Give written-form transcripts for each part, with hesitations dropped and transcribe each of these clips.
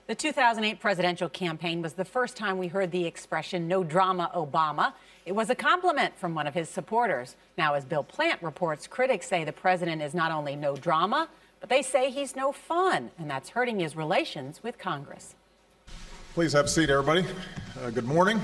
The 2008 presidential campaign was the first time we heard the expression "no drama Obama." It was a compliment from one of his supporters. Now, as Bill Plante reports, critics say the president is not only no drama, but they say he's no fun, and that's hurting his relations with Congress. Please have a seat, everybody. Good morning.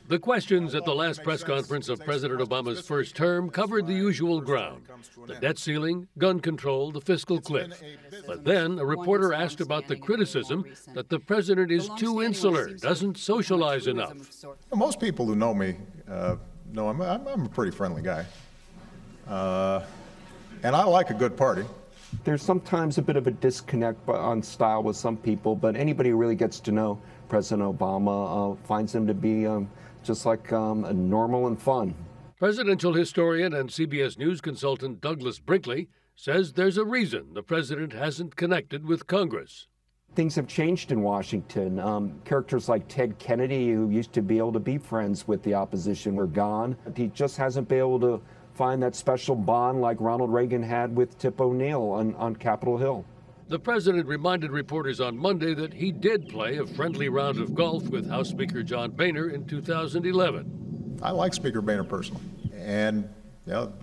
The questions at the last press conference of President Obama's first term covered the usual ground: the debt ceiling, gun control, the fiscal cliff. But then a reporter asked about the criticism that the president is too insular, doesn't socialize enough. Most people who know me know I'm a pretty friendly guy. And I like a good party. There's sometimes a bit of a disconnect on style with some people, but anybody who really gets to know President Obama finds him to be just like normal and fun. Presidential historian and CBS News consultant Douglas Brinkley says there's a reason the president hasn't connected with Congress. Things have changed in Washington. Characters like Ted Kennedy, who used to be able to be friends with the opposition, were gone. He just hasn't been able to find that special bond like Ronald Reagan had with Tip O'Neill on Capitol Hill. The president reminded reporters on Monday that he did play a friendly round of golf with House Speaker John Boehner in 2011. I like Speaker Boehner personally. And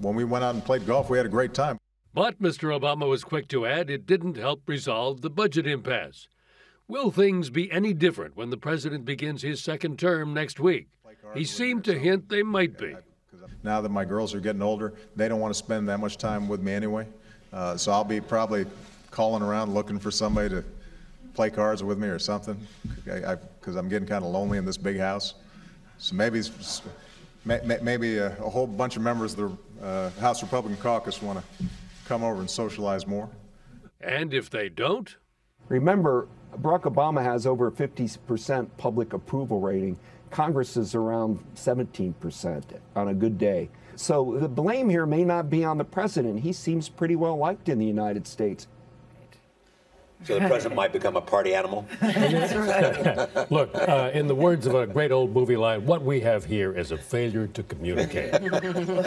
when we went out and played golf, we had a great time. But Mr. Obama was quick to add it didn't help resolve the budget impasse. Will things be any different when the president begins his second term next week? He seemed to hint they might be. Now that my girls are getting older, they don't want to spend that much time with me anyway. So I'll be probably calling around looking for somebody to play cards with me or something, because I'm getting kind of lonely in this big house. So maybe a whole bunch of members of the House Republican caucus want to come over and socialize more. And if they don't? Remember, Barack Obama has over 50% public approval rating. Congress is around 17% on a good day. So the blame here may not be on the president. He seems pretty well liked in the United States. So the president might become a party animal? That's right. Look, in the words of a great old movie line, what we have here is a failure to communicate.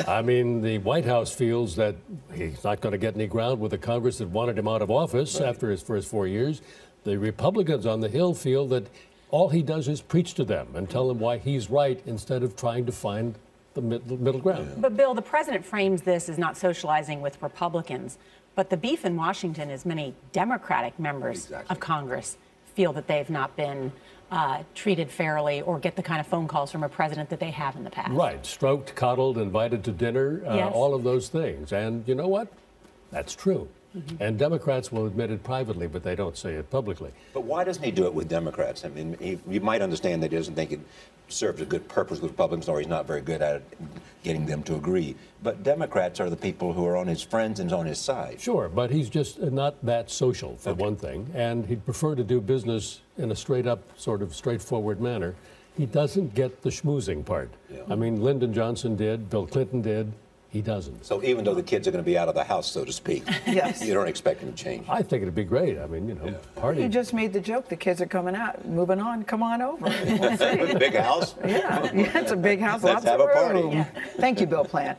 I mean, the White House feels that he's not going to get any ground with the Congress that wanted him out of office after his first 4 years. The Republicans on the Hill feel that all he does is preach to them and tell them why he's right instead of trying to find the middle ground. But, Bill, the president frames this as not socializing with Republicans. But the beef in Washington is many Democratic members of Congress feel that they've not been treated fairly or get the kind of phone calls from a president that they have in the past. Right. Stroked, coddled, invited to dinner, yes. All of those things. And you know what? That's true. Mm-hmm. And Democrats will admit it privately, but they don't say it publicly. But why doesn't he do it with Democrats? I mean, you might understand that he doesn't think it serves a good purpose with Republicans, or he's not very good at getting them to agree. But Democrats are the people who are on his friends and on his side. Sure, but he's just not that social, for one thing, and he'd prefer to do business in a straight-up, sort of straightforward manner. He doesn't get the schmoozing part. Yeah. I mean, Lyndon Johnson did, Bill Clinton did. He doesn't. So even though the kids are going to be out of the house, so to speak, yes, you don't expect him to change. I think it'd be great. I mean, party. You just made the joke. The kids are coming out, moving on. Come on over. We'll see. Big house. Yeah, it's a big house. Let's lots have of a party. room. Yeah. Thank you, Bill Plante.